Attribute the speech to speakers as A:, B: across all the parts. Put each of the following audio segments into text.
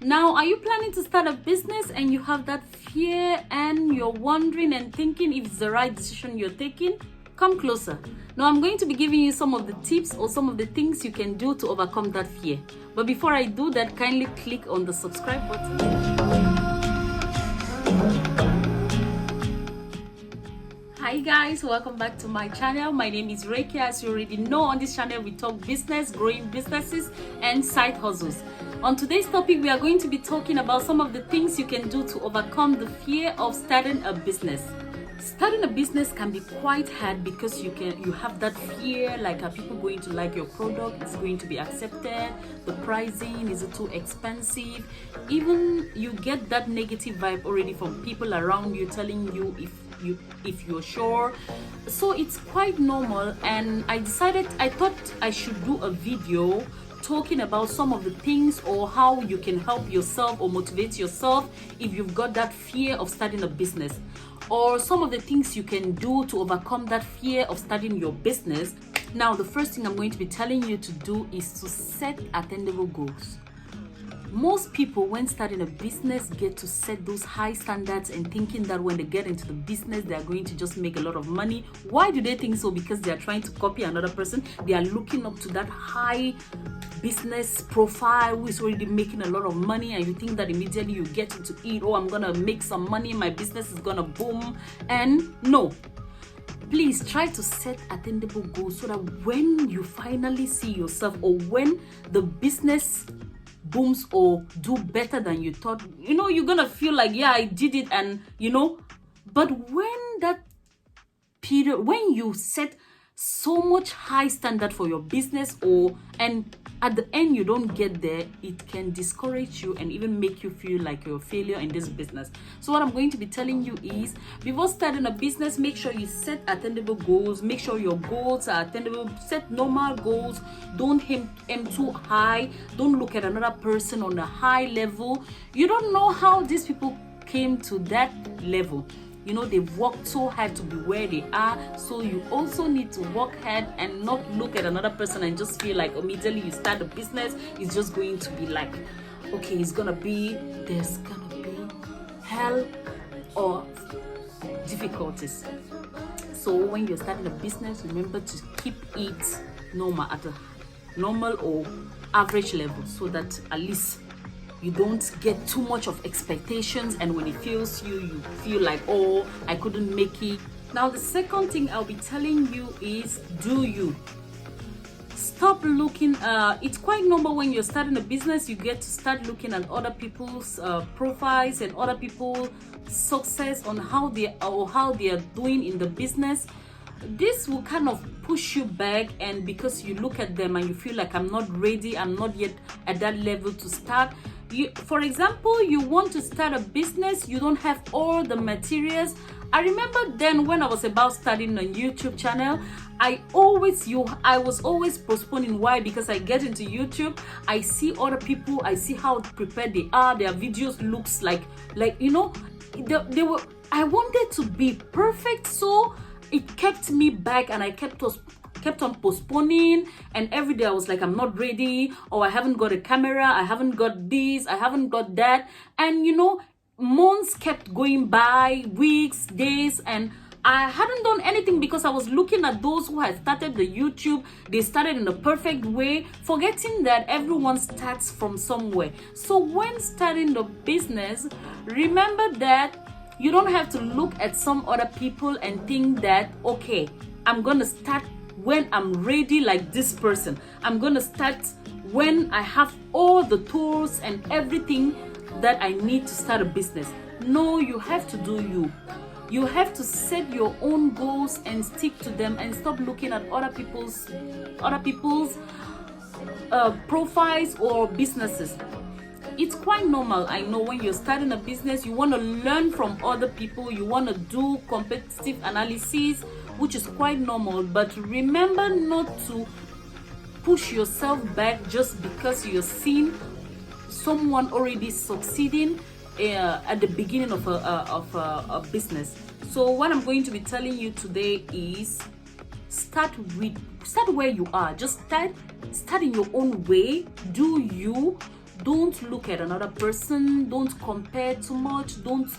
A: Now, are you planning to start a business and you have that fear and you're wondering and thinking if it's the right decision you're taking? Come closer. Now, I'm going to be giving you some of the tips or some of the things you can do to overcome that fear. But before I do that, kindly click on the subscribe button. Hi guys, welcome back to my channel. My name is Reiki. As you already know, on this channel we talk business, growing businesses and side hustles. On today's topic, we are going to be talking about some of the things you can do to overcome the fear of starting a business. Starting a business can be quite hard because you have that fear, like, are people going to like your product? Is it going to be accepted? The pricing, is it too expensive? Even you get that negative vibe already from people around you telling you if you're sure. So it's quite normal, and I thought I should do a video talking about some of the things or how you can help yourself or motivate yourself if you've got that fear of starting a business, or some of the things you can do to overcome that fear of starting your business. Now, the first thing I'm going to be telling you to do is to set attainable goals. Most people, when starting a business, get to set those high standards and thinking that when they get into the business, they are going to just make a lot of money. Why do they think so? Because they are trying to copy another person. They are looking up to that high business profile who is already making a lot of money, and you think that immediately you get into it, oh, I'm gonna make some money, my business is gonna boom. And no. Please try to set attainable goals so that when you finally see yourself, or when the business booms or do better than you thought, you're gonna feel like, yeah, I did it. And but when that period, when you set so much high standard for your business, and at the end you don't get there, it can discourage you and even make you feel like you're a failure in this business. So what I'm going to be telling you is, before starting a business, make sure you set attainable goals. Make sure your goals are attainable. Set normal goals. Don't aim too high. Don't look at another person on a high level. You don't know how these people came to that level. They've worked so hard to be where they are. So you also need to work hard and not look at another person and just feel like immediately you start a business, it's just going to be like, okay, there's gonna be hell or difficulties. So when you're starting a business, remember to keep it normal, at a normal or average level, so that at least you don't get too much of expectations, and when it fails you feel like, oh, I couldn't make it. Now, the second thing I'll be telling you is, do you stop looking. It's quite normal when you're starting a business, you get to start looking at other people's profiles and other people's success on how they are doing in the business. This will kind of push you back, and because you look at them and you feel like, I'm not ready, I'm not yet at that level to start. For example, you want to start a business, you don't have all the materials. I remember then when I was about starting a YouTube channel, I was always postponing. Why? Because I get into YouTube, I see other people, I see how prepared they are, their videos looks like they were. I wanted to be perfect, so it kept me back, and I kept on postponing, and every day I was like, I'm not ready, or I haven't got a camera, I haven't got this, I haven't got that. And months kept going by, weeks, days, and I hadn't done anything because I was looking at those who had started the YouTube. They started in a perfect way, forgetting that everyone starts from somewhere. So when starting the business, remember that you don't have to look at some other people and think that, okay, I'm gonna start when I'm ready like this person. I'm gonna start when I have all the tools and everything that I need to start a business. No, you have to do you. You have to set your own goals and stick to them, and stop looking at other people's profiles or businesses. It's quite normal, I know, when you're starting a business, you want to learn from other people, you want to do competitive analysis, which is quite normal. But remember not to push yourself back just because you're seeing someone already succeeding at the beginning of a business. So what I'm going to be telling you today is, start where you are. Just start in your own way. Do you. Don't look at another person, don't compare too much, don't,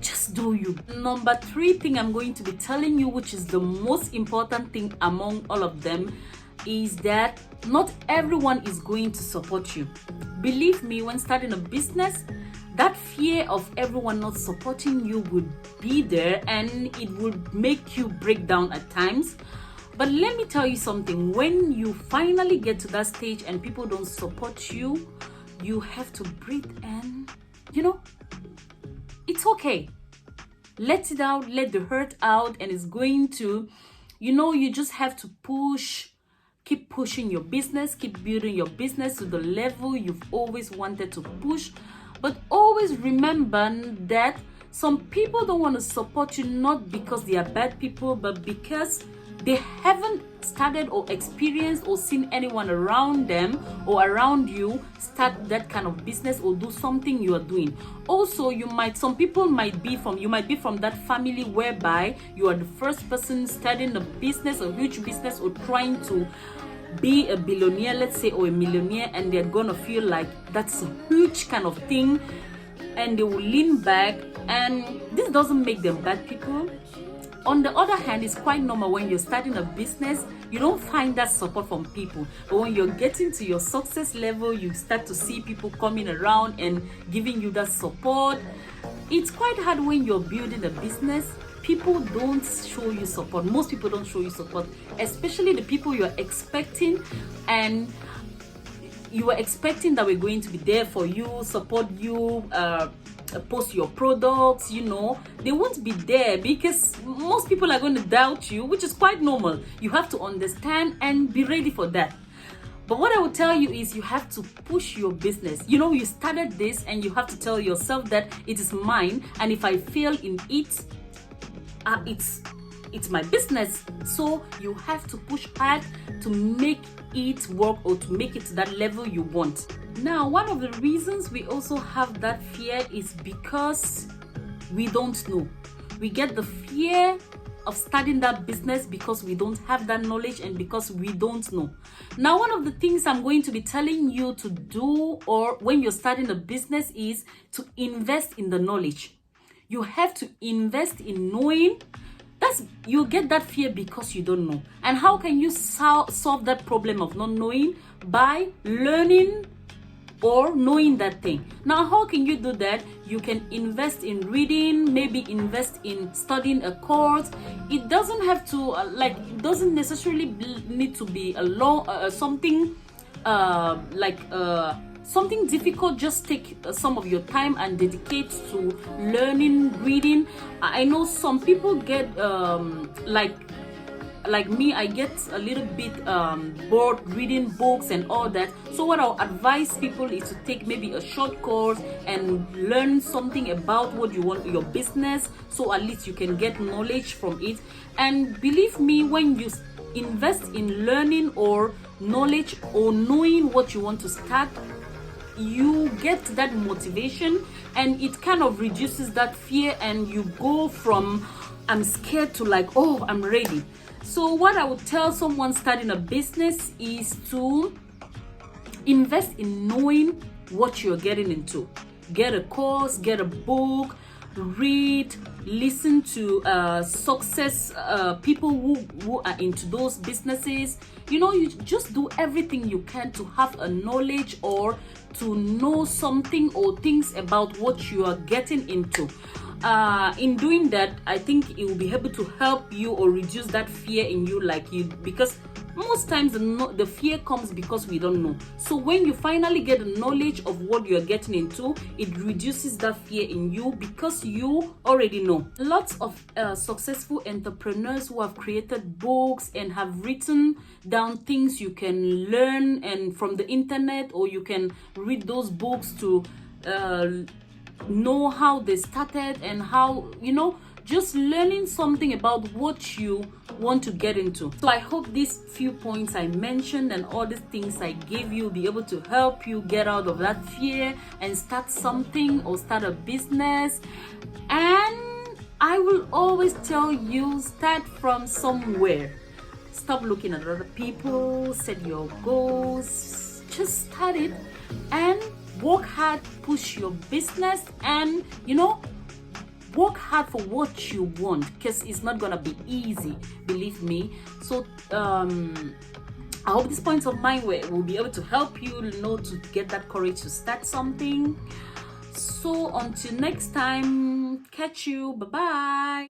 A: just do you. Number 3 thing I'm going to be telling you, which is the most important thing among all of them, is that not everyone is going to support you. Believe me, when starting a business, that fear of everyone not supporting you would be there, and it would make you break down at times. But let me tell you something, when you finally get to that stage and people don't support you, you have to breathe and, it's okay. Let it out, let the hurt out, and it's going to, you just have to push. Keep pushing your business, keep building your business to the level you've always wanted to push. But always remember that some people don't want to support you, not because they are bad people, but because they haven't started or experienced or seen anyone around them or around you start that kind of business or do something you are doing. Also, some people might be from that family whereby you are the first person starting a business, a huge business, or trying to be a billionaire, let's say, or a millionaire, and they're gonna feel like that's a huge kind of thing, and they will lean back, and this doesn't make them bad people. On the other hand, it's quite normal when you're starting a business, you don't find that support from people. But when you're getting to your success level, you start to see people coming around and giving you that support. It's quite hard when you're building a business. People don't show you support. Most people don't show you support, especially the people you're expecting, and you were expecting that we're going to be there for you, support you, post your products. They won't be there because most people are going to doubt you, which is quite normal. You have to understand and be ready for that. But what I will tell you is you have to push your business. You started this, and you have to tell yourself that it is mine, and if I fail in it, it's my business. So you have to push hard to make it work, or to make it to that level you want. Now, one of the reasons we also have that fear is because we don't know. We get the fear of starting that business because we don't have that knowledge and because we don't know. Now, one of the things I'm going to be telling you to do, or when you're starting a business, is to invest in the knowledge. You have to invest in knowing. You get that fear because you don't know. And how can you solve that problem of not knowing? By learning or knowing that thing. Now, how can you do that? You can invest in reading, maybe invest in studying a course. It doesn't have to it doesn't necessarily need to be a long something something difficult. Just take some of your time and dedicate to learning, reading. I know some people get like me, I get a little bit bored reading books and all that. So what I'll advise people is to take maybe a short course and learn something about what you want, your business, so at least you can get knowledge from it. And believe me, when you invest in learning or knowledge or knowing what you want to start, you get that motivation, and it kind of reduces that fear, and you go from I'm scared to oh, I'm ready. So what I would tell someone starting a business is to invest in knowing what you're getting into. Get a course, get a book, read, listen to success people who are into those businesses. You just do everything you can to have a knowledge or to know something or things about what you are getting into. In doing that, I think it will be able to help you or reduce that fear in you, because most times the fear comes because we don't know. So when you finally get the knowledge of what you're getting into, it reduces that fear in you because you already know. Lots of successful entrepreneurs who have created books and have written down things you can learn and from the internet, or you can read those books to know how they started and how, just learning something about what you want to get into. So I hope these few points I mentioned and all these things I gave you will be able to help you get out of that fear and start something or start a business. And I will always tell you, start from somewhere. Stop looking at other people, set your goals, just start it. and work hard, push your business, and work hard for what you want, because it's not gonna be easy, believe me. So I hope these points of mine will be able to help you to get that courage to start something. So until next time, catch you, bye bye.